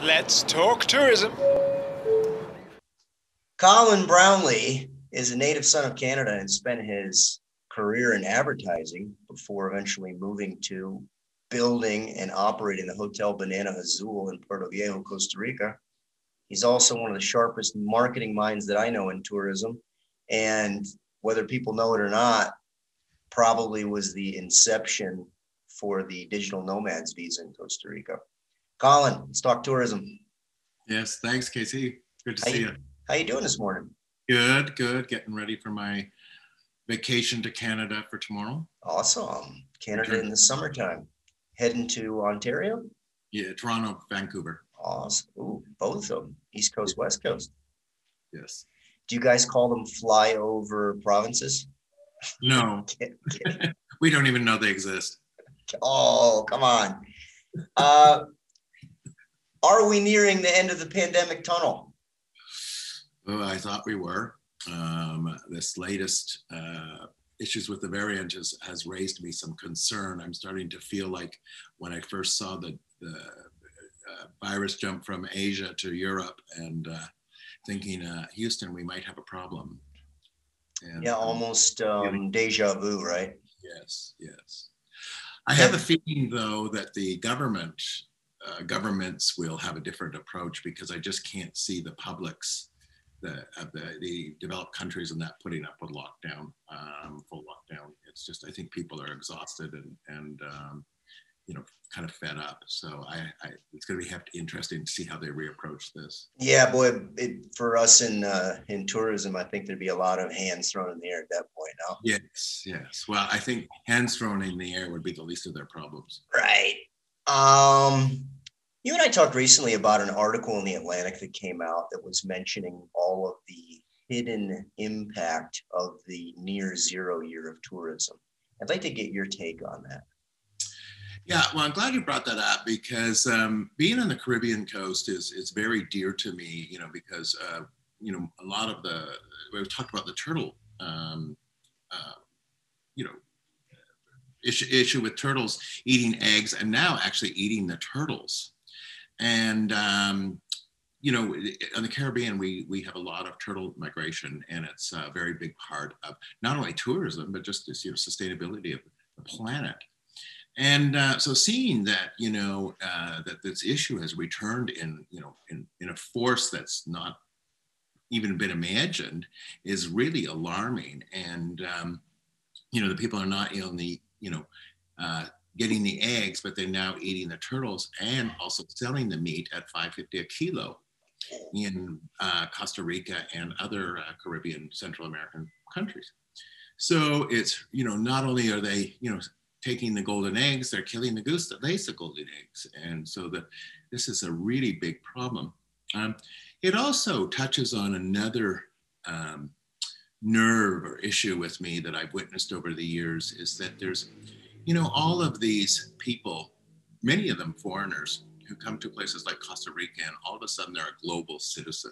Let's talk tourism. Colin Brownlee is a native son of Canada and spent his career in advertising before eventually moving to building and operating the Hotel Banana Azul in Puerto Viejo, Costa Rica. He's also one of the sharpest marketing minds that I know in tourism. And whether people know it or not, probably was the inception for the digital nomads visa in Costa Rica. Colin, let's talk tourism. Yes, thanks, Casey. Good to How see you, you. how you doing this morning? Good, good. Getting ready for my vacation to Canada for tomorrow. Awesome. Canada in the summertime. Heading to Ontario? Yeah, Toronto, Vancouver. Awesome. Ooh, both of them. East Coast, West Coast. Yes. Do you guys call them flyover provinces? No, we don't even know they exist. Oh, come on. Are we nearing the end of the pandemic tunnel? Oh, I thought we were. This latest issues with the variant has raised me some concern. I'm starting to feel like when I first saw the virus jump from Asia to Europe and thinking, Houston, we might have a problem. And, yeah, almost deja vu, right? Yes, yes. I have a feeling, though, that the governments will have a different approach because I just can't see the publics, the developed countries and that putting up with lockdown, full lockdown. It's just, I think people are exhausted and kind of fed up. So it's going to be interesting to see how they reapproach this. Yeah, boy, for us in tourism, I think there'd be a lot of hands thrown in the air at that point. No? Yes, yes. Well, I think hands thrown in the air would be the least of their problems. Right. You and I talked recently about an article in the Atlantic that came out that was mentioning all of the hidden impact of the near zero year of tourism. I'd like to get your take on that. Yeah, well, I'm glad you brought that up because being on the Caribbean coast is very dear to me, because, a lot of we've talked about the turtle, issue with turtles eating eggs and now actually eating the turtles. And, on the Caribbean, we have a lot of turtle migration, and it's a very big part of not only tourism, but just this, sustainability of the planet. And so seeing that, that this issue has returned in a force that's not even been imagined is really alarming. And, the people are not only, getting the eggs, but they're now eating the turtles and also selling the meat at $5.50 a kilo in Costa Rica and other Caribbean, Central American countries. So it's, not only are they, taking the golden eggs, they're killing the goose that lays the golden eggs. And so this is a really big problem. It also touches on another nerve or issue with me that I've witnessed over the years is that there's, all of these people, many of them foreigners who come to places like Costa Rica and all of a sudden they're a global citizen.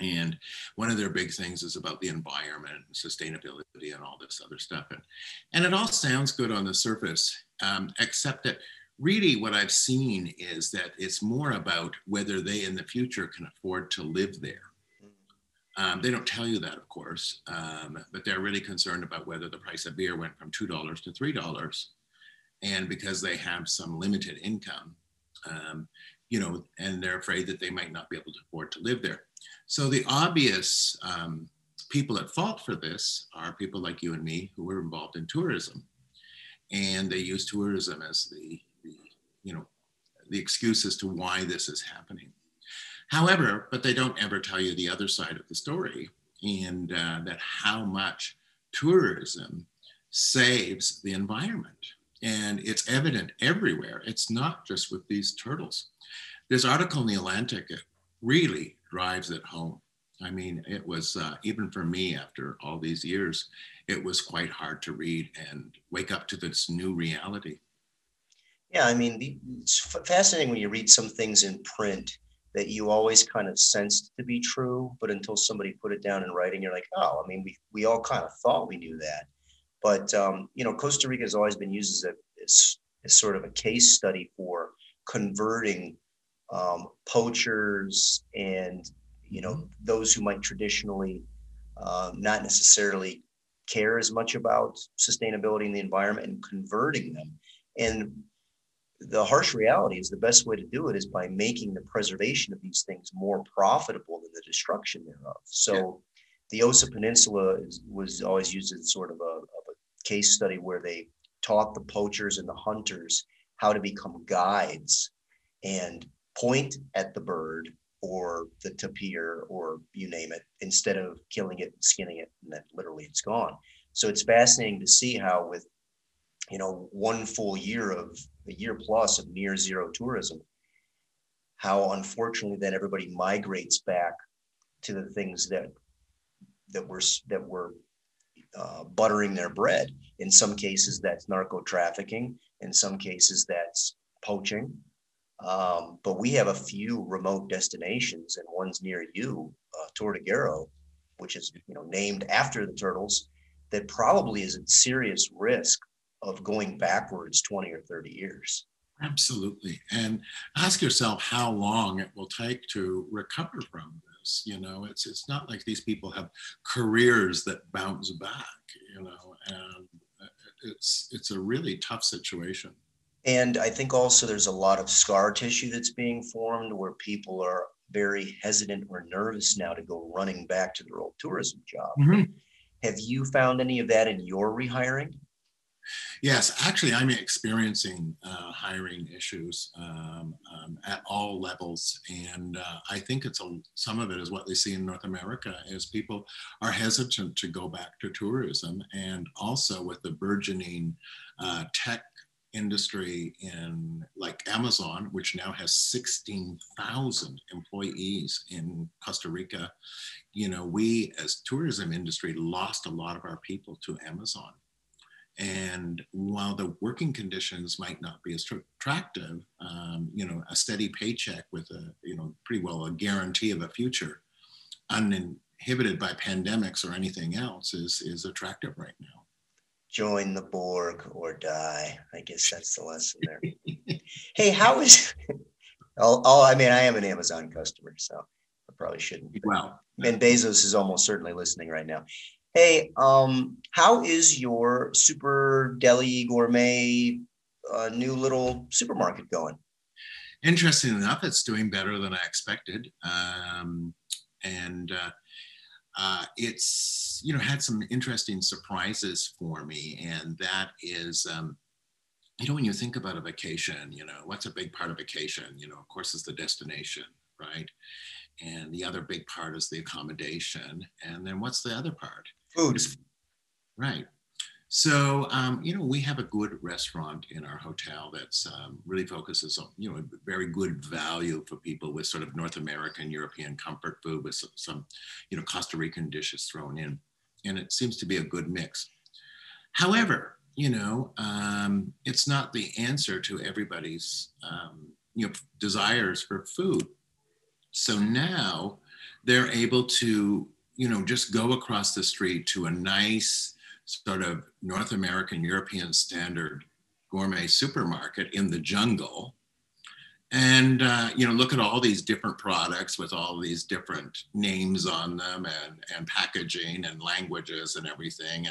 And one of their big things is about the environment and sustainability and all this other stuff. And it all sounds good on the surface, except that really what I've seen is that it's more about whether they in the future can afford to live there. They don't tell you that, of course, but they're really concerned about whether the price of beer went from $2 to $3. And because they have some limited income, and they're afraid that they might not be able to afford to live there. So the obvious people at fault for this are people like you and me who were involved in tourism. And they use tourism as the excuse as to why this is happening. However, but they don't ever tell you the other side of the story, and that how much tourism saves the environment. And it's evident everywhere. It's not just with these turtles. This article in the Atlantic really drives it home. I mean, it was, even for me after all these years, it was quite hard to read and wake up to this new reality. Yeah, I mean, it's fascinating when you read some things in print that you always kind of sensed to be true, but until somebody put it down in writing, you're like, oh, I mean, we all kind of thought we knew that. But, Costa Rica has always been used as sort of a case study for converting poachers and, those who might traditionally not necessarily care as much about sustainability in the environment, and converting them. And the harsh reality is the best way to do it is by making the preservation of these things more profitable than the destruction thereof. So the Osa Peninsula was always used as sort of a case study where they taught the poachers and the hunters how to become guides and point at the bird or the tapir or you name it, instead of killing it and skinning it, and then literally it's gone. So it's fascinating to see how with, one full year of a year plus of near zero tourism, how unfortunately then everybody migrates back to the things that were buttering their bread. In some cases, that's narco trafficking. In some cases, that's poaching. But we have a few remote destinations, and one's near you, Tortuguero, which is named after the turtles, that probably is at serious risk of going backwards 20 or 30 years. Absolutely. And ask yourself how long it will take to recover from this. It's not like these people have careers that bounce back, and it's a really tough situation. And I think also there's a lot of scar tissue that's being formed where people are very hesitant or nervous now to go running back to their old tourism job. Mm-hmm. Have you found any of that in your rehiring? Yes, actually, I'm experiencing hiring issues at all levels, and I think some of it is what they see in North America is people are hesitant to go back to tourism, and also with the burgeoning tech industry in like Amazon, which now has 16,000 employees in Costa Rica. We as tourism industry lost a lot of our people to Amazon. And while the working conditions might not be as attractive, a steady paycheck with pretty well a guarantee of a future, uninhibited by pandemics or anything else, is attractive right now. Join the Borg or die. I guess that's the lesson there. Hey, how is? I am an Amazon customer, so I probably shouldn't. Well, and Bezos is almost certainly listening right now. Hey, how is your super deli gourmet new little supermarket going? Interesting enough, it's doing better than I expected. It's, had some interesting surprises for me. And that is, when you think about a vacation, what's a big part of vacation? Of course, is the destination, right? And the other big part is the accommodation. And then what's the other part? Food. Right. So, we have a good restaurant in our hotel that's really focuses on, very good value for people with sort of North American, European comfort food with some, Costa Rican dishes thrown in. And it seems to be a good mix. However, it's not the answer to everybody's, desires for food. So now they're able to, just go across the street to a nice sort of North American, European standard gourmet supermarket in the jungle and, look at all these different products with all these different names on them and packaging and languages and everything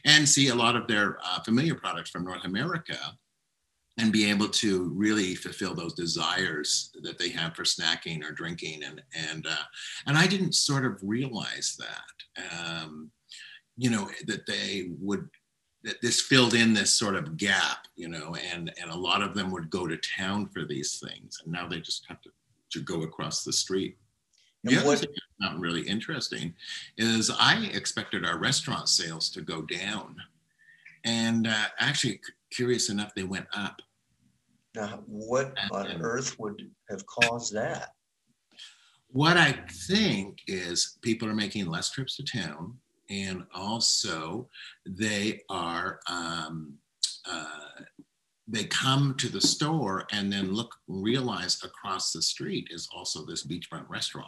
and see a lot of their familiar products from North America and be able to really fulfill those desires that they have for snacking or drinking. And I didn't sort of realize that, that this filled in this sort of gap, and a lot of them would go to town for these things. And now they just have to go across the street. The other thing that's not really interesting is I expected our restaurant sales to go down. And actually, curious enough, they went up. Now, what on earth would have caused that? What I think is people are making less trips to town, and also they are they come to the store and then realize across the street is also this beachfront restaurant.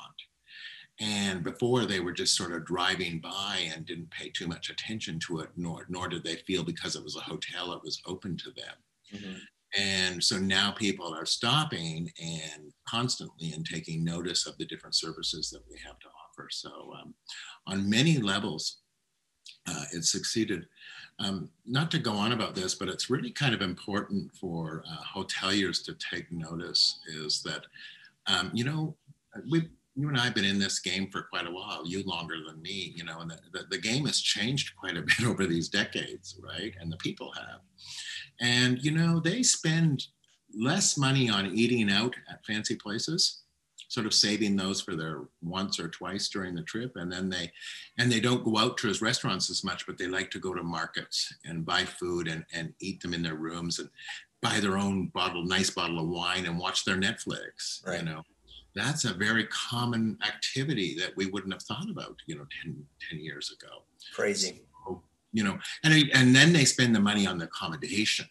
And before they were just sort of driving by and didn't pay too much attention to it, nor did they feel because it was a hotel, it was open to them. Mm-hmm. And so now people are stopping and constantly and taking notice of the different services that we have to offer. So on many levels, it succeeded. Not to go on about this, but it's really kind of important for hoteliers to take notice is that, you know, you and I have been in this game for quite a while, you longer than me, you know, and the game has changed quite a bit over these decades, right? And the people have. And, you know, they spend less money on eating out at fancy places, sort of saving those for their once or twice during the trip. And then they don't go out to restaurants as much, but they like to go to markets and buy food and eat them in their rooms and buy their own nice bottle of wine and watch their Netflix, Right. You know. That's a very common activity that we wouldn't have thought about, you know, 10 years ago. Crazy. So, you know, and then they spend the money on the accommodation.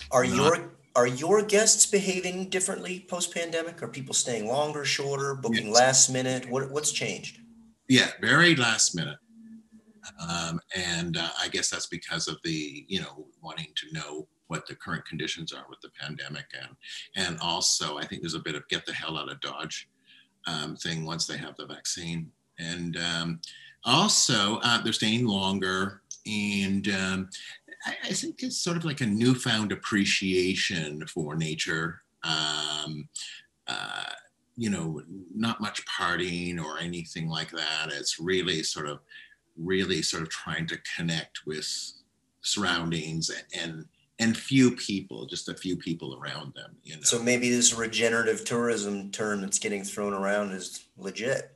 Are your guests behaving differently post-pandemic? Are people staying longer, shorter, booking last minute? What's changed? Yeah, very last minute. And I guess that's because of the, you know, wanting to know what the current conditions are with the pandemic. And also, I think there's a bit of get the hell out of Dodge thing once they have the vaccine. And also, they're staying longer. And I think it's sort of like a newfound appreciation for nature. You know, not much partying or anything like that. It's really sort of trying to connect with surroundings and few people, just a few people around them, you know. So maybe this regenerative tourism term that's getting thrown around is legit.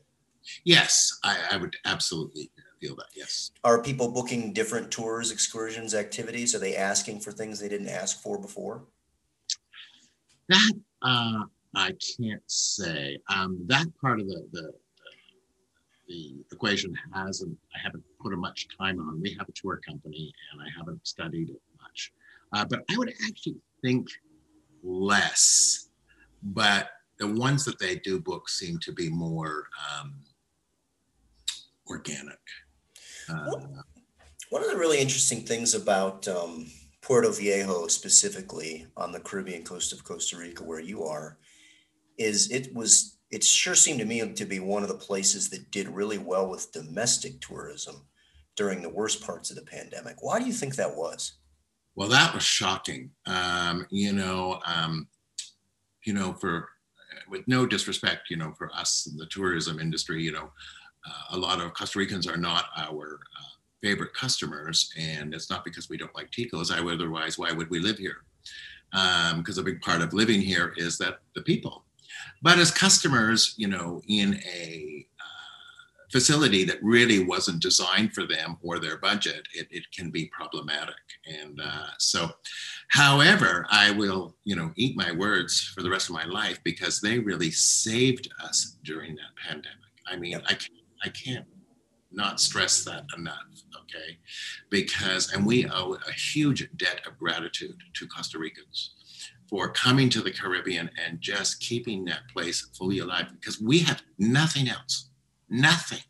Yes, I would absolutely feel that, yes. Are people booking different tours, excursions, activities? Are they asking for things they didn't ask for before? That I can't say. That part of the equation I haven't put much time on. We have a tour company and I haven't studied it much. But I would actually think less, but the ones that they do book seem to be more organic. One of the really interesting things about Puerto Viejo, specifically on the Caribbean coast of Costa Rica, where you are, is it sure seemed to me to be one of the places that did really well with domestic tourism during the worst parts of the pandemic. Why do you think that was? Well, that was shocking. For with no disrespect, you know, for us in the tourism industry, you know, a lot of Costa Ricans are not our favorite customers, and it's not because we don't like ticos. Otherwise, why would we live here? Because a big part of living here is that the people. But as customers, you know, in a facility that really wasn't designed for them or their budget, it can be problematic. And however, I will, you know, eat my words for the rest of my life because they really saved us during that pandemic. I mean, yep. I can't not stress that enough, okay? And we owe a huge debt of gratitude to Costa Ricans for coming to the Caribbean and just keeping that place fully alive, because we had nothing else, nothing,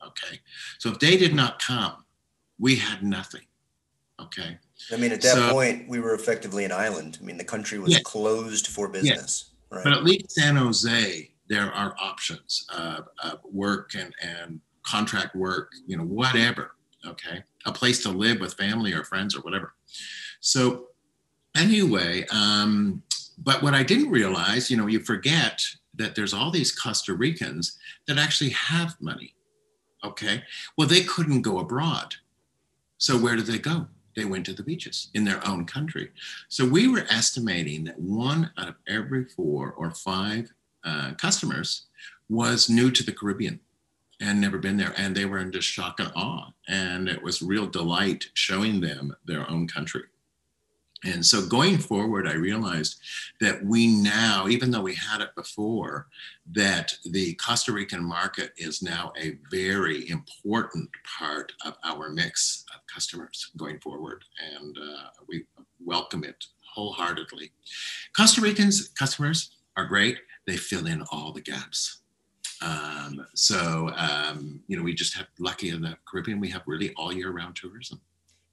okay? So if they did not come, we had nothing, okay? I mean, at that point, we were effectively an island. I mean, the country was closed for business, right? But at least San Jose, there are options of work and contract work, you know, whatever, okay? A place to live with family or friends or whatever. So anyway, but what I didn't realize, you know, you forget that there's all these Costa Ricans that actually have money, okay? Well, they couldn't go abroad. So where did they go? They went to the beaches in their own country. So we were estimating that 1 out of every 4 or 5 customers was new to the Caribbean and never been there. And they were in just shock and awe. And it was real delight showing them their own country. And so going forward, I realized that we now, even though we had it before, that the Costa Rican market is now a very important part of our mix of customers going forward. And we welcome it wholeheartedly. Costa Rican customers are great. They fill in all the gaps. You know, we just have lucky in the Caribbean, we have really all year round tourism.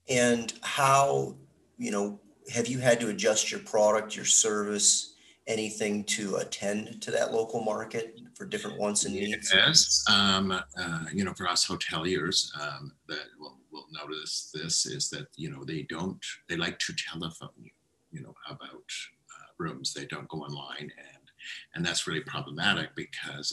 And how, you know, have you had to adjust your product, your service, anything to attend to that local market for different wants and needs? Yes, for us hoteliers, that will notice this is that, they like to telephone you, about rooms. They don't go online, and that's really problematic because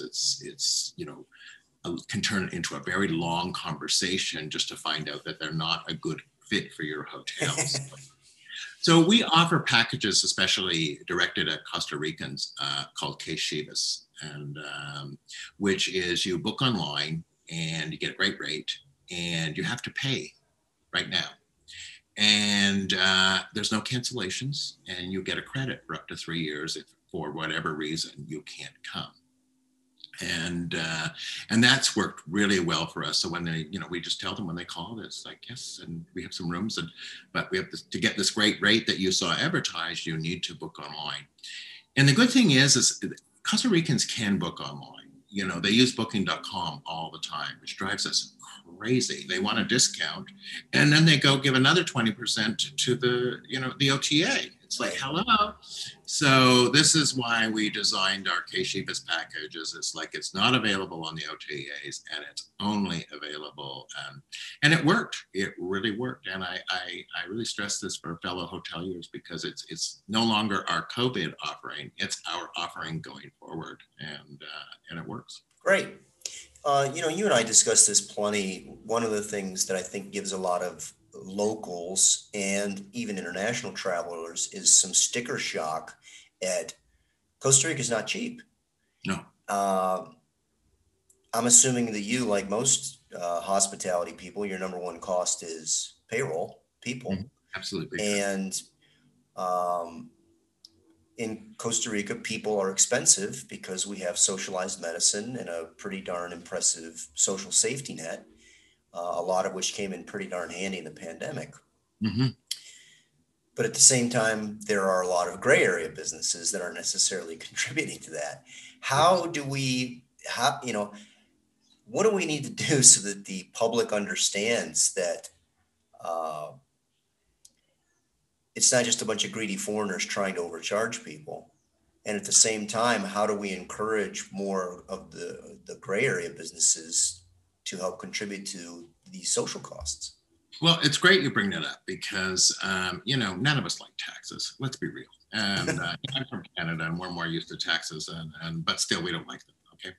can turn into a very long conversation just to find out that they're not a good fit for your hotels. So we offer packages, especially directed at Costa Ricans, called Shivas, and which is you book online and you get a great rate, and you have to pay right now. And there's no cancellations, and you get a credit for up to 3 years if for whatever reason you can't come. And that's worked really well for us. So when they, we just tell them when they call, it's like, yes, and we have some rooms, but we have to get this great rate that you saw advertised, you need to book online. And the good thing is Costa Ricans can book online. They use booking.com all the time, which drives us crazy. They want a discount, and then they go give another 20% to the OTA. It's like, hello. So this is why we designed our Shivas packages. It's like, it's not available on the OTAs, and it's only available. And it worked. It really worked. And I really stress this for fellow hoteliers, because it's no longer our COVID offering. It's our offering going forward, and it works. Great. You and I discussed this plenty. One of the things that I think gives a lot of locals and even international travelers is some sticker shock at Costa Rica is not cheap. No. I'm assuming that you, like most hospitality people, your number one cost is payroll, people. Mm-hmm. Absolutely. And in Costa Rica, people are expensive because we have socialized medicine and a pretty darn impressive social safety net, a lot of which came in pretty darn handy in the pandemic. Mm-hmm. But at the same time, there are a lot of gray area businesses that aren't necessarily contributing to that. What do we need to do so that the public understands that it's not just a bunch of greedy foreigners trying to overcharge people? And at the same time, how do we encourage more of the gray area businesses to help contribute to these social costs? Well, it's great you bring that up because, none of us like taxes. Let's be real. And I'm from Canada, and we're more used to taxes, but still we don't like them. Okay.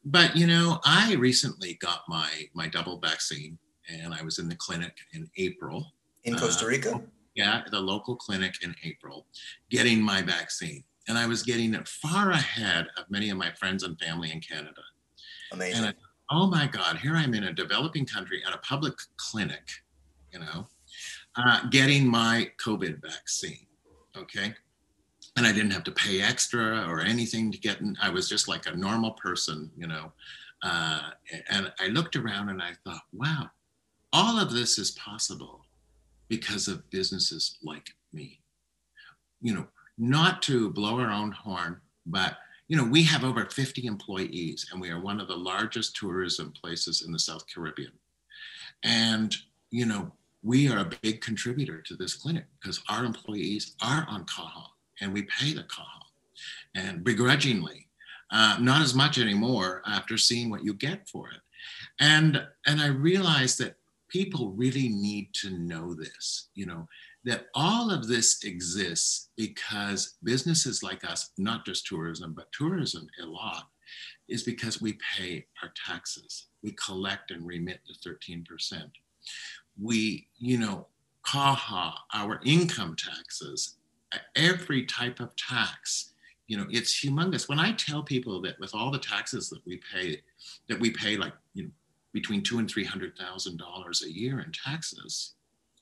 But, I recently got my double vaccine, and I was in the clinic in April. In Costa Rica? Yeah, the local clinic in April, getting my vaccine. And I was getting it far ahead of many of my friends and family in Canada. Amazing. And oh my God, here I'm in a developing country at a public clinic, getting my COVID vaccine, okay? And I didn't have to pay extra or anything to get in. I was just like a normal person, and I looked around and I thought, wow, all of this is possible because of businesses like me. Not to blow our own horn, but we have over 50 employees, and we are one of the largest tourism places in the South Caribbean. And, we are a big contributor to this clinic because our employees are on CAHA, and we pay the CAHA, and begrudgingly, not as much anymore after seeing what you get for it. And I realized that people really need to know this, that all of this exists because businesses like us, not just tourism, but tourism a lot, is because we pay our taxes. We collect and remit the 13%. We, CAHA, our income taxes, every type of tax, it's humongous. When I tell people that with all the taxes that we pay like, between $200,000 and $300,000 a year in taxes,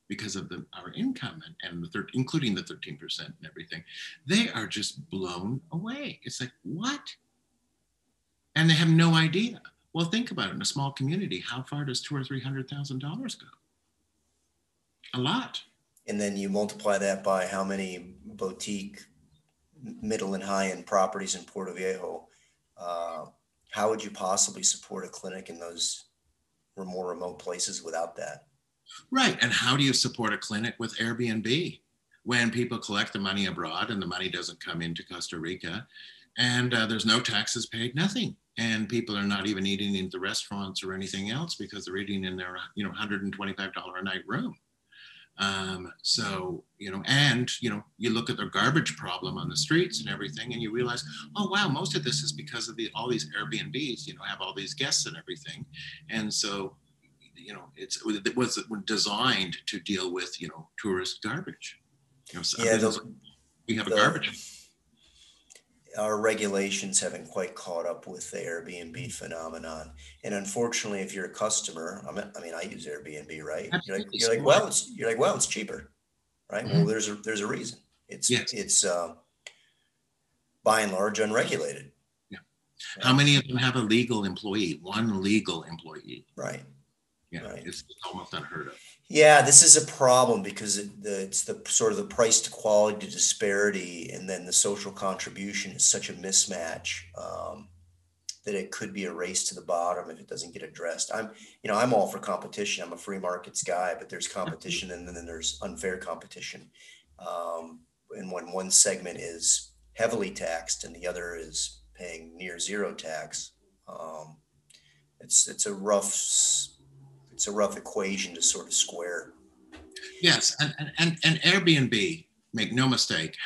because of our income and including the 13% and everything, they are just blown away. It's like, what? And they have no idea. Well, think about it. In a small community, how far does $200,000 or $300,000 go? A lot. And then you multiply that by how many boutique, middle and high-end properties in Puerto Viejo. How would you possibly support a clinic in those more remote places without that? Right. And how do you support a clinic with Airbnb when people collect the money abroad and the money doesn't come into Costa Rica and there's no taxes paid, nothing. And people are not even eating in the restaurants or anything else because they're eating in their, $125 a night room. You look at the garbage problem on the streets and everything, and you realize, oh, wow, most of this is because of all these Airbnbs, have all these guests and everything. And so, it was designed to deal with, tourist garbage. So Yeah, we have a garbage. our regulations haven't quite caught up with the Airbnb phenomenon. And unfortunately, if you're a customer, I use Airbnb, right? You're like, well, it's cheaper, right? Mm-hmm. Well, there's a reason. Yes. It's by and large unregulated. Yeah. Right? How many of them have a legal employee? One legal employee. Right. Yeah. Right. It's almost unheard of. Yeah, this is a problem because it's the sort of the price to quality disparity, and then the social contribution is such a mismatch that it could be a race to the bottom if it doesn't get addressed. I'm all for competition. I'm a free markets guy, but there's competition and then there's unfair competition. And when one segment is heavily taxed and the other is paying near zero tax, it's a rough equation to sort of square. Yes, and Airbnb, make no mistake,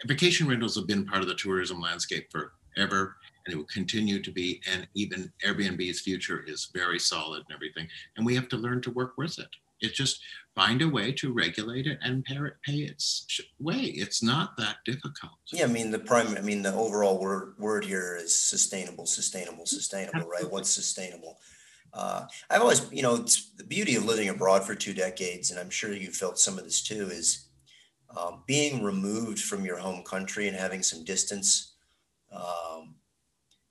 vacation rentals have been part of the tourism landscape forever, and it will continue to be. And even Airbnb's future is very solid and everything. And we have to learn to work with it. It's just find a way to regulate it and pay its way. It's not that difficult. Yeah, the overall word here is sustainable, right? What's sustainable? I've always, it's the beauty of living abroad for 2 decades, and I'm sure you felt some of this too, is being removed from your home country and having some distance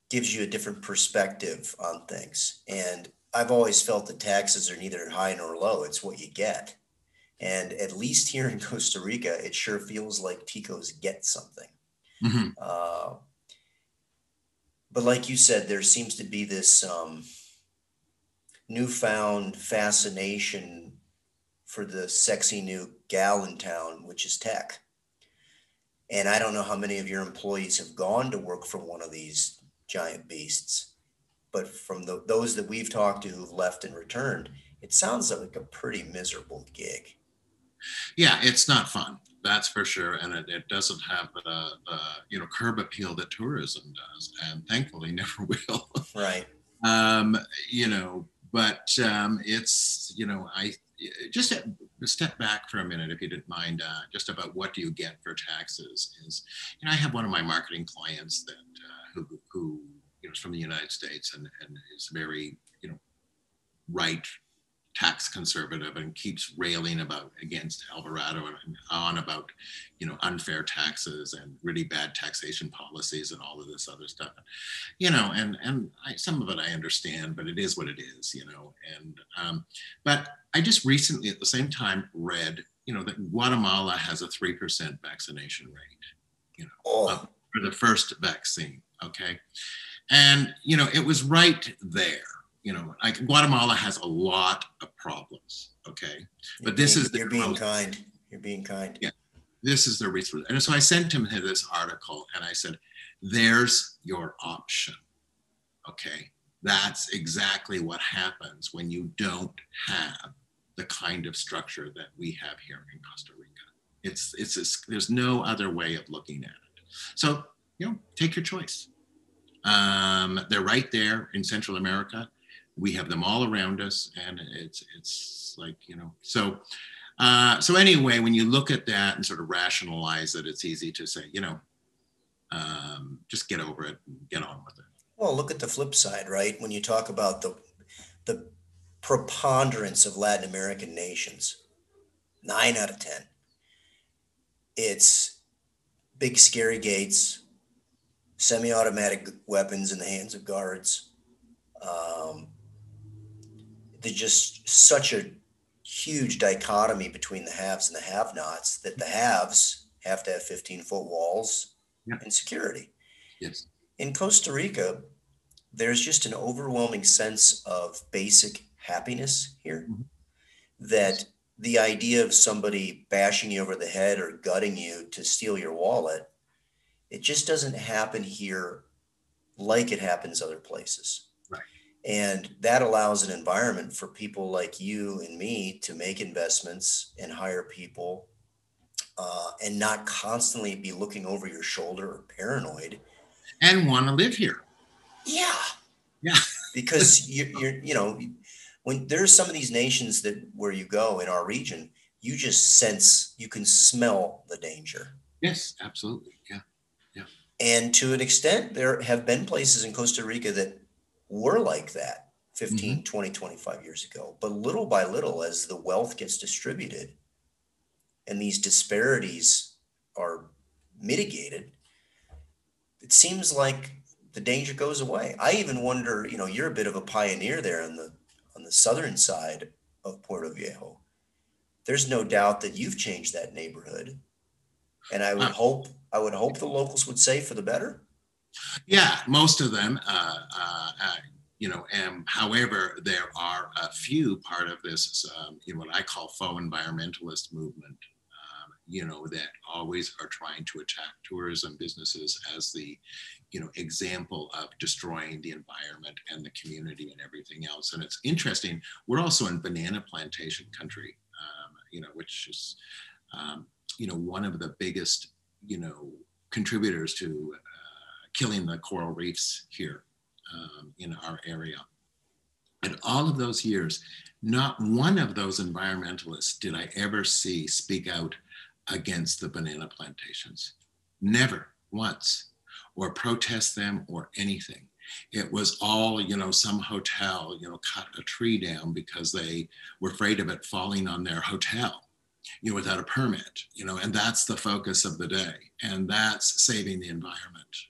gives you a different perspective on things. And I've always felt that taxes are neither high nor low. It's what you get. And at least here in Costa Rica, it sure feels like Ticos get something. Mm-hmm. But like you said, there seems to be this newfound fascination for the sexy new gal in town, which is tech. And I don't know how many of your employees have gone to work for one of these giant beasts, but from those that we've talked to who've left and returned, it sounds like a pretty miserable gig. Yeah, it's not fun. That's for sure, and it doesn't have the curb appeal that tourism does, and thankfully never will. Right. But it's I just step back for a minute, if you didn't mind, just about what do you get for taxes. Is I have one of my marketing clients that who is from the United States and is very right tax conservative and keeps railing against Alvarado and on about unfair taxes and really bad taxation policies and all of this other stuff. Some of it I understand, but it is what it is. But I just recently at the same time read that Guatemala has a 3% vaccination rate for the first vaccine. Okay, and it was right there. Guatemala has a lot of problems, okay? But you're being kind. Yeah, this is the reason. And so I sent him this article and I said, there's your option, okay? That's exactly what happens when you don't have the kind of structure that we have here in Costa Rica. There's no other way of looking at it. So, take your choice. They're right there in Central America. We have them all around us, and it's like, so anyway, when you look at that and sort of rationalize it, it's easy to say, just get over it and get on with it. Well, look at the flip side, right? When you talk about the preponderance of Latin American nations, 9 out of 10, it's big scary gates, semi-automatic weapons in the hands of guards. There's just such a huge dichotomy between the haves and the have-nots that the haves have to have 15-foot walls and security. Yes. In Costa Rica, there's just an overwhelming sense of basic happiness here. that the idea of somebody bashing you over the head or gutting you to steal your wallet, it just doesn't happen here like it happens other places. Right. And that allows an environment for people like you and me to make investments and hire people, and not constantly be looking over your shoulder or paranoid. And want to live here. Yeah. Yeah. Because when there's some of these nations that where you go in our region, you just sense, you can smell the danger. Yes, absolutely. Yeah. Yeah. And to an extent, there have been places in Costa Rica that were like that 15, 20, 25 years ago. But little by little, as the wealth gets distributed and these disparities are mitigated, it seems like the danger goes away. I even wonder, you're a bit of a pioneer there on the southern side of Puerto Viejo. There's no doubt that you've changed that neighborhood. And I would hope the locals would say for the better. Yeah, most of them, however, there are a few part of this, what I call faux environmentalist movement, that always are trying to attack tourism businesses as the, example of destroying the environment and the community and everything else. And it's interesting. We're also in banana plantation country, which is, one of the biggest, contributors to killing the coral reefs here in our area. And all of those years, not one of those environmentalists did I ever see speak out against the banana plantations. Never once, or protest them or anything. It was all, some hotel, cut a tree down because they were afraid of it falling on their hotel, without a permit, and that's the focus of the day. And that's saving the environment.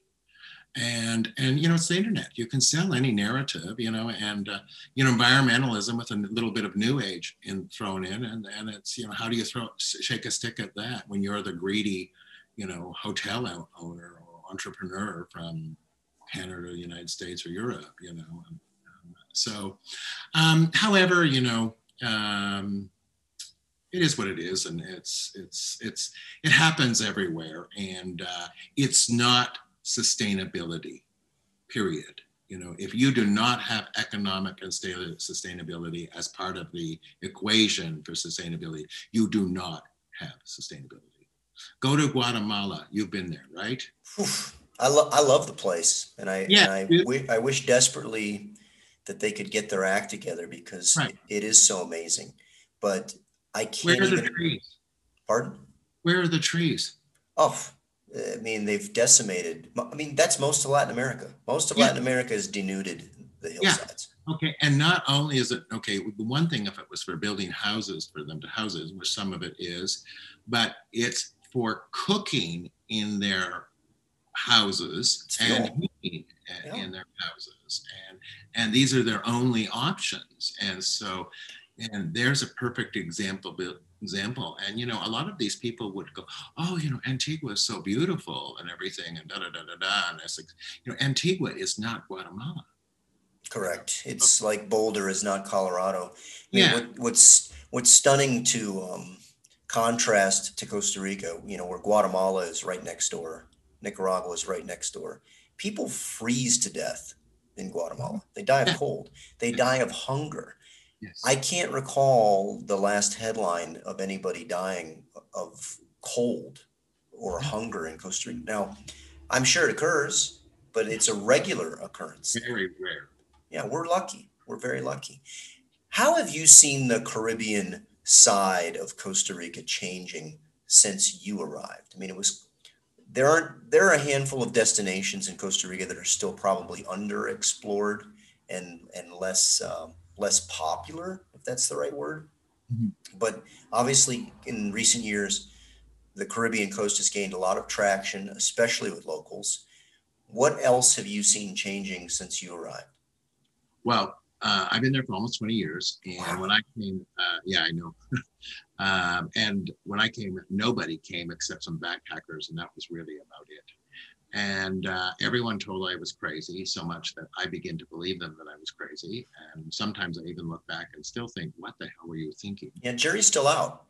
And it's the internet. You can sell any narrative, and environmentalism with a little bit of new age thrown in, and it's how do you shake a stick at that when you're the greedy, hotel owner or entrepreneur from Canada, United States, or Europe, So, however, it is what it is, and it happens everywhere, and it's not sustainability, period. If you do not have economic and sustainability as part of the equation for sustainability, you do not have sustainability. Go to Guatemala. You've been there, right? I love the place, and I wish desperately that they could get their act together, because right. it is so amazing. But I can't. Where are the trees? Pardon? Where are the trees? Oh, I mean, they've decimated. I mean, that's most of Latin America. Most of Latin America has denuded the hillsides. Yeah. Okay. And not only is it, okay, the one thing, if it was for building houses for them to houses, which some of it is, but it's for cooking in their houses and heating in their houses. And these are their only options. And so, and there's a perfect example. And, a lot of these people would go, oh, Antigua is so beautiful and everything, and da-da-da-da-da. And it's like, Antigua is not Guatemala. Correct. It's like Boulder is not Colorado. I mean, what's stunning to contrast to Costa Rica, where Guatemala is right next door, Nicaragua is right next door. People freeze to death in Guatemala. They die of cold. They die of hunger. Yes. I can't recall the last headline of anybody dying of cold or hunger in Costa Rica. Now, I'm sure it occurs, but it's a regular occurrence. Very rare. Yeah, we're lucky. We're very lucky. How have you seen the Caribbean side of Costa Rica changing since you arrived? I mean, there are a handful of destinations in Costa Rica that are still probably underexplored and less popular, if that's the right word. Mm-hmm. But obviously, in recent years, the Caribbean coast has gained a lot of traction, especially with locals. What else have you seen changing since you arrived? Well, I've been there for almost 20 years. And wow. When I came, I know. And when I came, nobody came except some backpackers, and that was really about it. And everyone told I was crazy, so much that I began to believe them that I was crazy. And sometimes I even look back and still think, what the hell were you thinking? Yeah, jury's still out.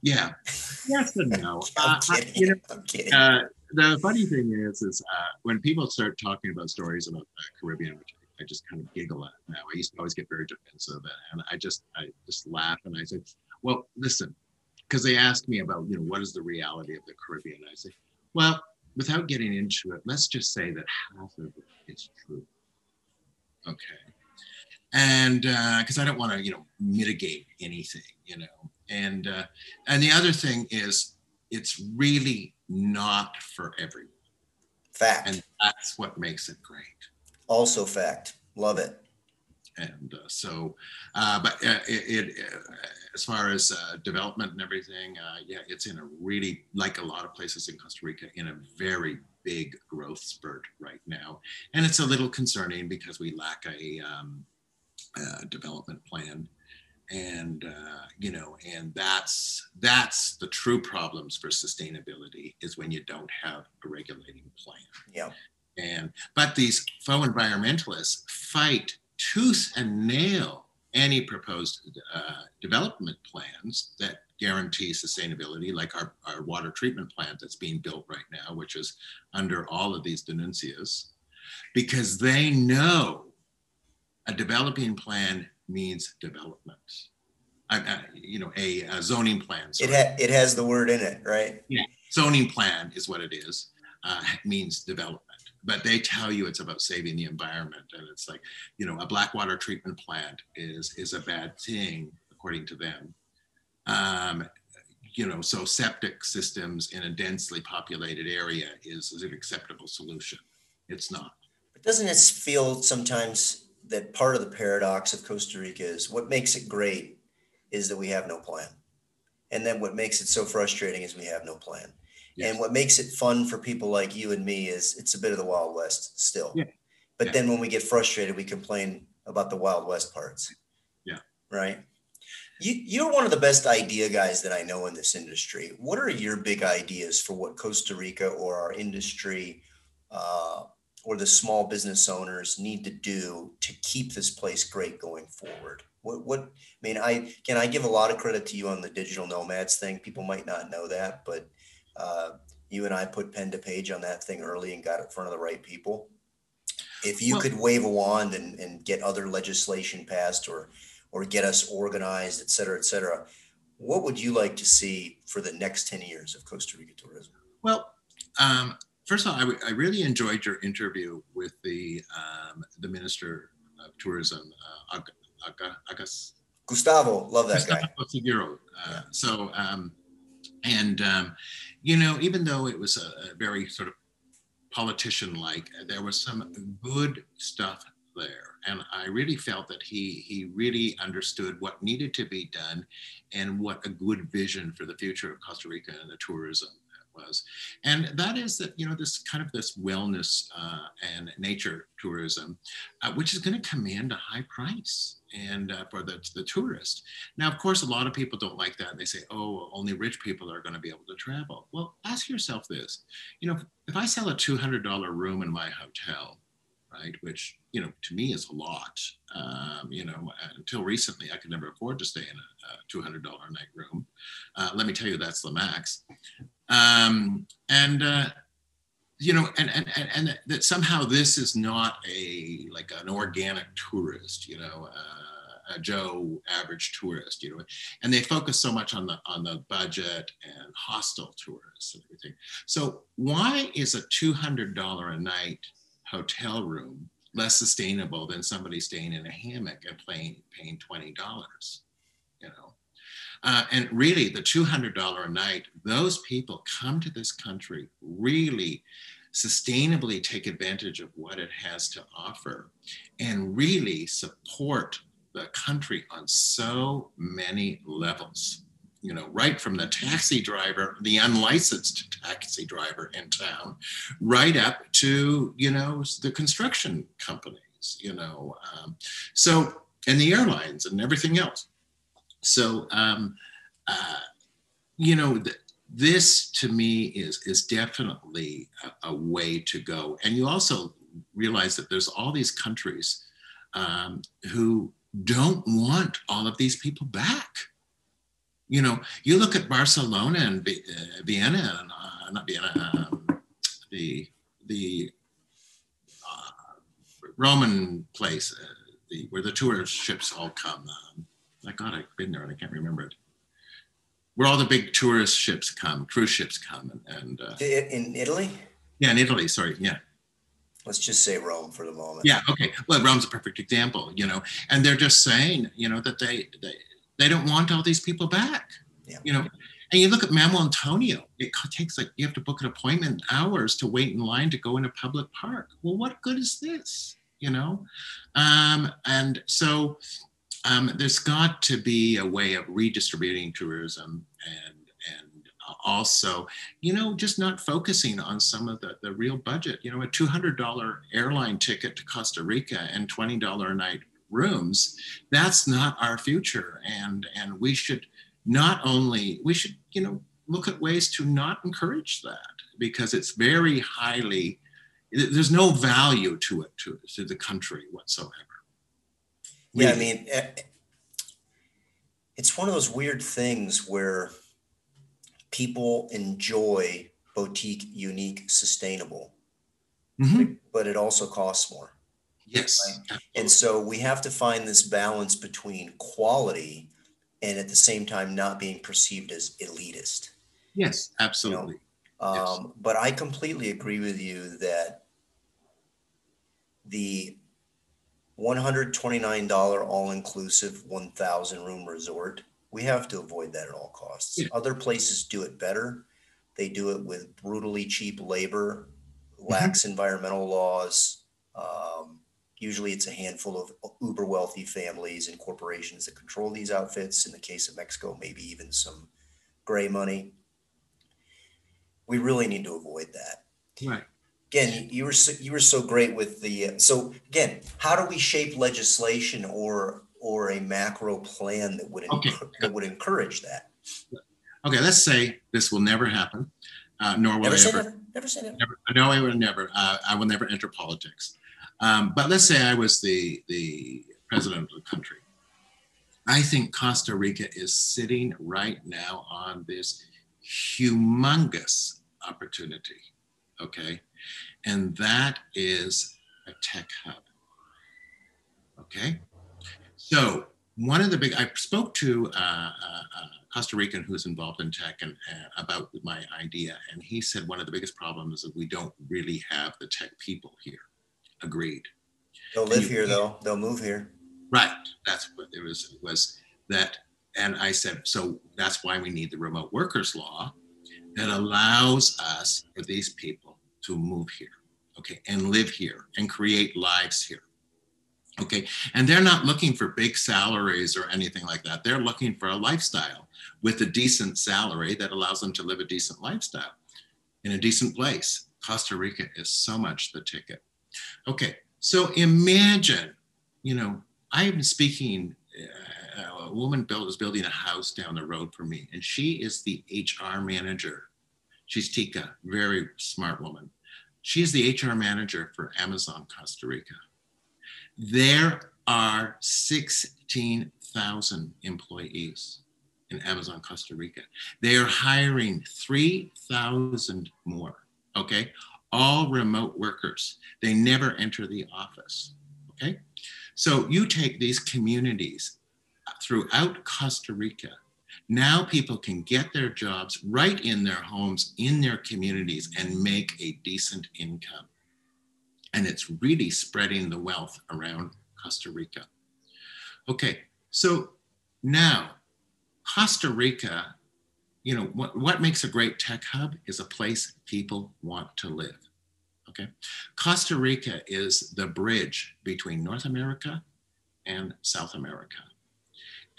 Yeah. Yes and no. I'm kidding. I'm kidding. The funny thing is when people start talking about stories about the Caribbean, which I just kind of giggle at now. I used to always get very defensive, and I just laugh and I say, well, listen, because they ask me about, what is the reality of the Caribbean? I say, well, without getting into it, let's just say that half of it is true. Okay. And because I don't want to, mitigate anything, and the other thing is it's really not for everyone. Fact. And that's what makes it great. Also fact. Love it. And as far as development and everything, it's in a really, like a lot of places in Costa Rica, in a very big growth spurt right now. And it's a little concerning because we lack a development plan. And, and that's the true problems for sustainability, is when you don't have a regulating plan. Yeah. But these faux environmentalists fight tooth and nail any proposed development plans that guarantee sustainability, like our water treatment plant that's being built right now, which is under all of these denuncias, because they know a developing plan means development. A zoning plan. It has the word in it, right? Yeah, zoning plan is what it is. Means development. But they tell you it's about saving the environment, and it's like, a black water treatment plant is a bad thing according to them. So septic systems in a densely populated area is an acceptable solution. It's not. But doesn't it feel sometimes that part of the paradox of Costa Rica is what makes it great is that we have no plan. And then what makes it so frustrating is we have no plan. Yes. And what makes it fun for people like you and me is it's a bit of the Wild West still. Yeah. But then when we get frustrated, we complain about the Wild West parts. Yeah. Right. You're one of the best idea guys that I know in this industry. What are your big ideas for what Costa Rica or our industry or the small business owners need to do to keep this place great going forward? I give a lot of credit to you on the digital nomads thing. People might not know that, but you and I put pen to page on that thing early and got it in front of the right people. If you could wave a wand and get other legislation passed or get us organized, et cetera, what would you like to see for the next 10 years of Costa Rica tourism? Well, first of all, I really enjoyed your interview with the Minister of Tourism, Gustavo, love that guy. Figueroa. Even though it was a very sort of politician-like, there was some good stuff there. And I really felt that he really understood what needed to be done and what a good vision for the future of Costa Rica and the tourism was. And that is that, this wellness and nature tourism, which is going to command a high price and for the tourist. Now, of course, a lot of people don't like that. They say, oh, only rich people are going to be able to travel. Well, ask yourself this, if I sell a $200 room in my hotel, right, which, to me is a lot, until recently, I could never afford to stay in a $200 a night room. Let me tell you, that's the max. And that somehow this is not an organic tourist, a Joe average tourist, and they focus so much on the budget and hostel tourists and everything. So why is a $200 a night hotel room less sustainable than somebody staying in a hammock and paying $20, and really the $200 a night, those people come to this country, really sustainably take advantage of what it has to offer and really support the country on so many levels. Right from the taxi driver, the unlicensed taxi driver in town, right up to, the construction companies, and the airlines and everything else. So, this to me is definitely a way to go. And you also realize that there's all these countries who don't want all of these people back. You know, you look at Barcelona and Vienna, and not Vienna, the Roman place where the tourist ships all come. My God, I've been there and I can't remember it. Where all the big tourist ships come, cruise ships come, and in Italy? Yeah, in Italy. Sorry, yeah. Let's just say Rome for the moment. Yeah, okay. Well, Rome's a perfect example, you know, and they're just saying, you know, that they don't want all these people back, yeah. You know. And you look at Manuel Antonio, it takes like, you have to book an appointment, hours to wait in line to go in a public park. Well, what good is this, you know? And so there's got to be a way of redistributing tourism and also, you know, just not focusing on some of the real budget. You know, a $200 airline ticket to Costa Rica and $20 a night rooms, that's not our future. And we should you know, look at ways to not encourage that, because it's very highly, there's no value to it, to the country whatsoever. Really. Yeah, I mean, it's one of those weird things where people enjoy boutique, unique, sustainable, but it also costs more. Yes. Right? And so we have to find this balance between quality and at the same time not being perceived as elitist. Yes, absolutely. You know? Yes. But I completely agree with you that the $129 all-inclusive 1,000 room resort, we have to avoid that at all costs. Yeah. Other places do it better. They do it with brutally cheap labor, lax environmental laws. Usually it's a handful of uber wealthy families and corporations that control these outfits. In the case of Mexico, maybe even some gray money. We really need to avoid that. Right. Again, you were so great with the, so again, how do we shape legislation or a macro plan that would encourage that? Okay, let's say this will never happen, nor will I ever. Never say never. No, I will never. I will never enter politics. But let's say I was the president of the country. I think Costa Rica is sitting right now on this humongous opportunity, okay? And that is a tech hub, okay? So one of the big, I spoke to a Costa Rican who's involved in tech and about my idea, and he said one of the biggest problems is that we don't really have the tech people here. Agreed. They'll live here though. They'll move here. Right. That's what it was that. And I said, so that's why we need the remote workers law that allows us, for these people, to move here, okay, and live here and create lives here. Okay. And they're not looking for big salaries or anything like that. They're looking for a lifestyle with a decent salary that allows them to live a decent lifestyle in a decent place. Costa Rica is so much the ticket. Okay, so imagine, you know, I am speaking, a woman is building a house down the road from me, and she is the HR manager. She's Tika, very smart woman. She's the HR manager for Amazon Costa Rica. There are 16,000 employees in Amazon Costa Rica. They are hiring 3,000 more, okay? All remote workers. They never enter the office, okay? So you take these communities throughout Costa Rica. Now people can get their jobs right in their homes, in their communities, and make a decent income. And it's really spreading the wealth around Costa Rica. Okay, so now Costa Rica, you know, what makes a great tech hub is a place people want to live. Okay, Costa Rica is the bridge between North America and South America.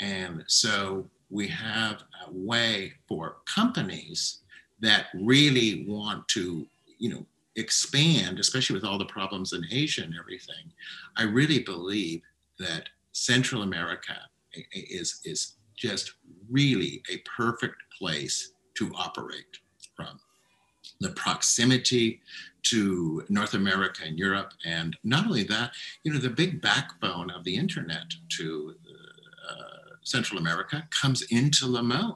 And so we have a way for companies that really want to, you know, expand, especially with all the problems in Asia and everything. I really believe that Central America is just really a perfect place to operate from. The proximity to North America and Europe, and not only that, the big backbone of the internet to Central America comes into Limon.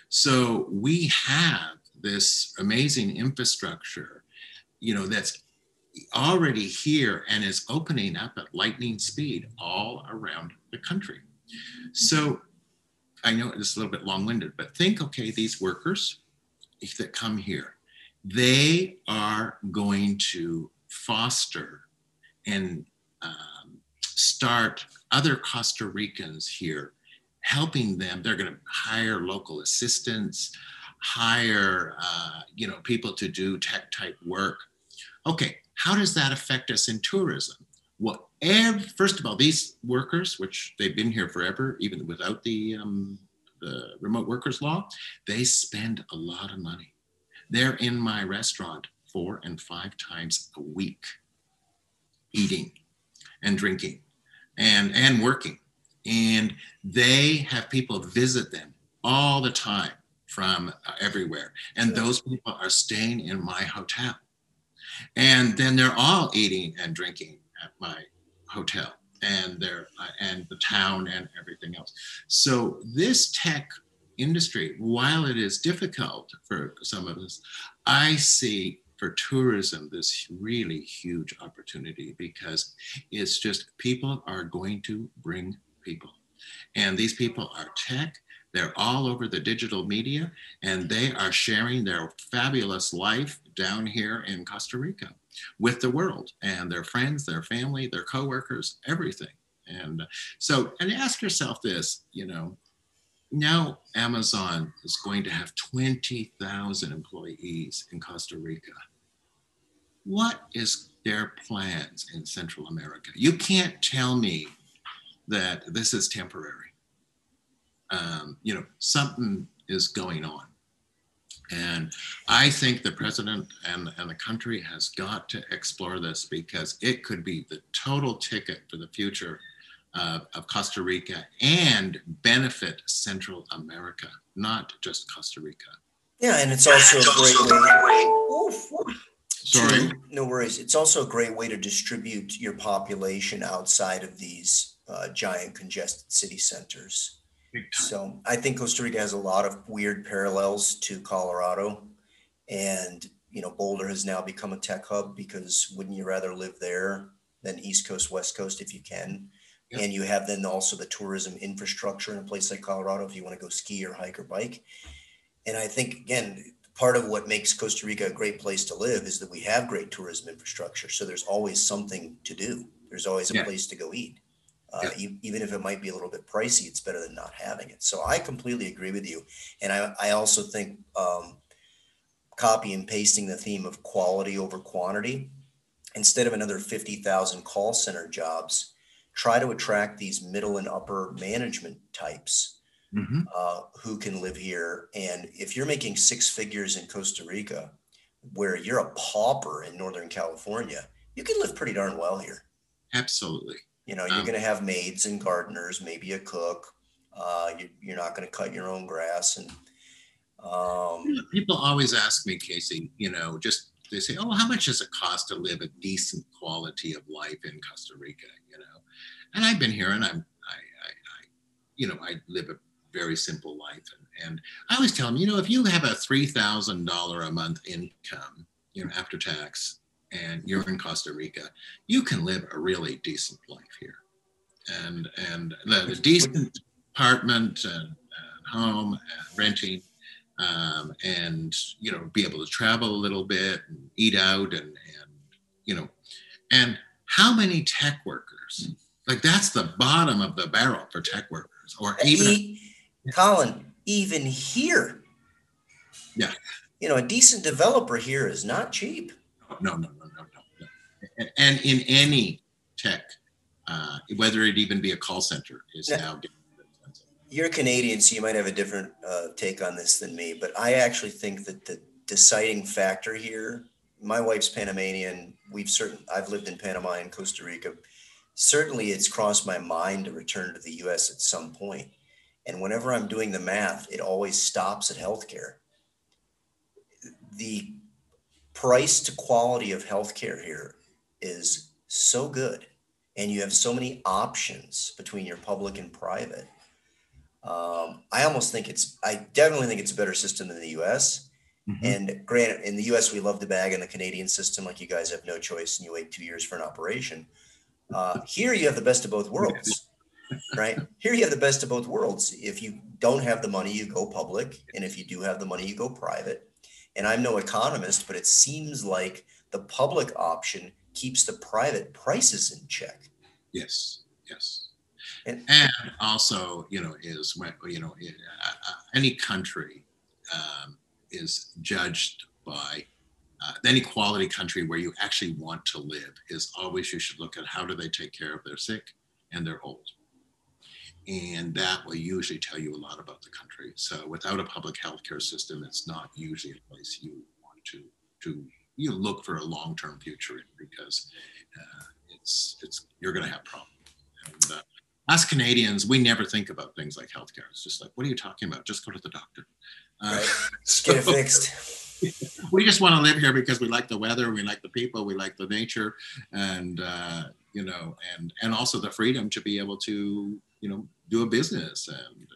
So we have this amazing infrastructure, that's already here and is opening up at lightning speed all around the country. So I know it's a little bit long-winded, but think, okay, these workers that come here, they are going to foster and start other Costa Ricans here, helping them. They're going to hire local assistants, hire people to do tech type work. Okay, how does that affect us in tourism? Well, first of all, these workers, which they've been here forever, even without the remote workers law, they spend a lot of money. They're in my restaurant 4 and 5 times a week, eating and drinking and working. And they have people visit them all the time from everywhere. And those people are staying in my hotel. And then they're all eating and drinking at my hotel and the town and everything else. So this tech industry, while it is difficult for some of us, I see for tourism this really huge opportunity, because it's just people are going to bring people. And these people are tech. They're all over the digital media, and they are sharing their fabulous life down here in Costa Rica with the world and their friends, their family, their coworkers, everything. And and ask yourself this, now Amazon is going to have 20,000 employees in Costa Rica. What is their plans in Central America? You can't tell me that this is temporary. Something is going on. And I think the president and the country has got to explore this, because it could be the total ticket for the future of Costa Rica and benefit Central America, not just Costa Rica. Yeah, and it's also a great way. Sorry. No worries. It's also a great way to distribute your population outside of these giant congested city centers. So I think Costa Rica has a lot of weird parallels to Colorado. And, Boulder has now become a tech hub, because wouldn't you rather live there than East Coast, West Coast if you can? Yep. And you have then also the tourism infrastructure in a place like Colorado if you want to go ski or hike or bike. And I think, again, part of what makes Costa Rica a great place to live is that we have great tourism infrastructure. So there's always something to do. There's always a place to go eat. Even if it might be a little bit pricey, it's better than not having it. So I completely agree with you. And I also think copy and pasting the theme of quality over quantity, instead of another 50,000 call center jobs, try to attract these middle and upper management types who can live here. And if you're making 6 figures in Costa Rica, where you're a pauper in Northern California, you can live pretty darn well here. Absolutely. You're going to have maids and gardeners, maybe a cook. You're not going to cut your own grass. And people always ask me, Casey, they say, oh, how much does it cost to live a decent quality of life in Costa Rica? And I've been here, and I live a very simple life. And I always tell them, if you have a $3,000 a month income, after tax, and you're in Costa Rica, you can live a really decent life here. And the decent apartment and home and renting, and be able to travel a little bit and eat out, and how many tech workers, like that's the bottom of the barrel for tech workers, or even Colin, even here, a decent developer here is not cheap. No. And in any tech, whether it even be a call center, is now getting expensive. You're Canadian, so you might have a different take on this than me, but I actually think that the deciding factor here, my wife's Panamanian. I've lived in Panama and Costa Rica. Certainly it's crossed my mind to return to the US at some point. And whenever I'm doing the math, it always stops at healthcare. the price to quality of healthcare here is so good, and you have so many options between your public and private. I definitely think it's a better system than the US. Mhm. And granted, in the US, we love the bag and the Canadian system. Like, you guys have no choice and you wait 2 years for an operation. Here you have the best of both worlds, right? Here you have the best of both worlds. If you don't have the money, you go public. And if you do have the money, you go private. And I'm no economist, but it seems like the public option keeps the private prices in check. Yes, yes. And And also, is when, any country is judged by any quality country where you actually want to live is always, you should look at how do they take care of their sick and their old. And that will usually tell you a lot about the country. So without a public healthcare system, it's not usually a place you want to look for a long-term future in, because you're going to have problems. And us Canadians, we never think about things like healthcare. It's just like, what are you talking about? Just go to the doctor. right, just get it fixed. We just want to live here because we like the weather, we like the people, we like the nature, and and also the freedom to be able to do a business. And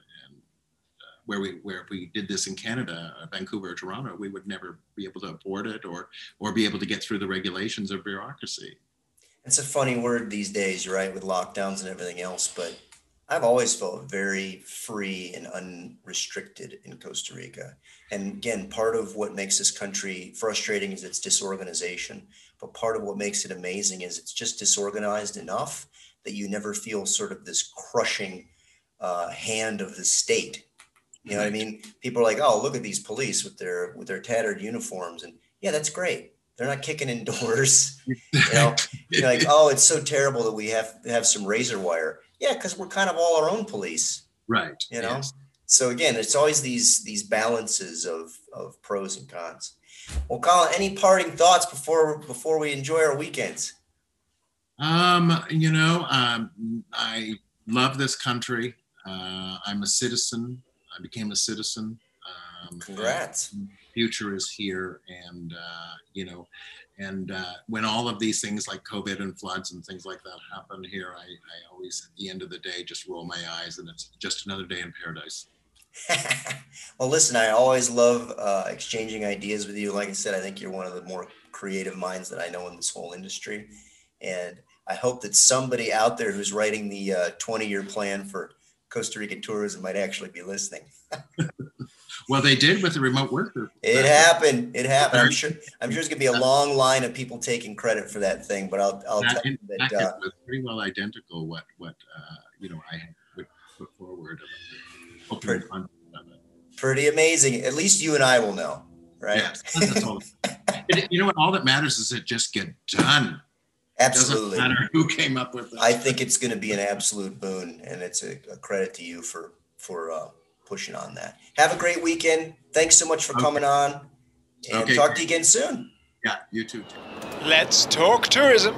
where if we did this in Canada, Vancouver or Toronto, we would never be able to afford it or be able to get through the regulations or bureaucracy. It's a funny word these days, right, with lockdowns and everything else, but I've always felt very free and unrestricted in Costa Rica. And again, part of what makes this country frustrating is its disorganization, but part of what makes it amazing is it's just disorganized enough that you never feel sort of this crushing hand of the state. You know what I mean? People are like, "Oh, look at these police with their tattered uniforms," and yeah, that's great. They're not kicking in doors. You're like, "Oh, it's so terrible that we have to have some razor wire." Yeah, because we're kind of all our own police. Right. Yes. So again, it's always these balances of pros and cons. Well, Colin, any parting thoughts before we enjoy our weekends? I love this country. I'm a citizen. I became a citizen. Congrats. Future is here, and when all of these things like COVID and floods and things like that happen here, I always, at the end of the day, just roll my eyes, and it's just another day in paradise. Well, listen, I always love exchanging ideas with you. Like I said, I think you're one of the more creative minds that I know in this whole industry. And I hope that somebody out there who's writing the 20-year plan for Costa Rican tourism might actually be listening. Well, they did with the remote worker. It happened. I'm sure there's gonna be a long line of people taking credit for that thing, but I'll tell you that it was pretty well identical what I had put forward. Pretty amazing. At least you and I will know, right? Yes, that's all. All that matters is it just get done. Absolutely. It doesn't matter who came up with it. I think it's going to be an absolute boon, and it's a credit to you for pushing on that. Have a great weekend. Thanks so much for coming on, and talk to you again soon. Yeah, you too. Let's talk tourism.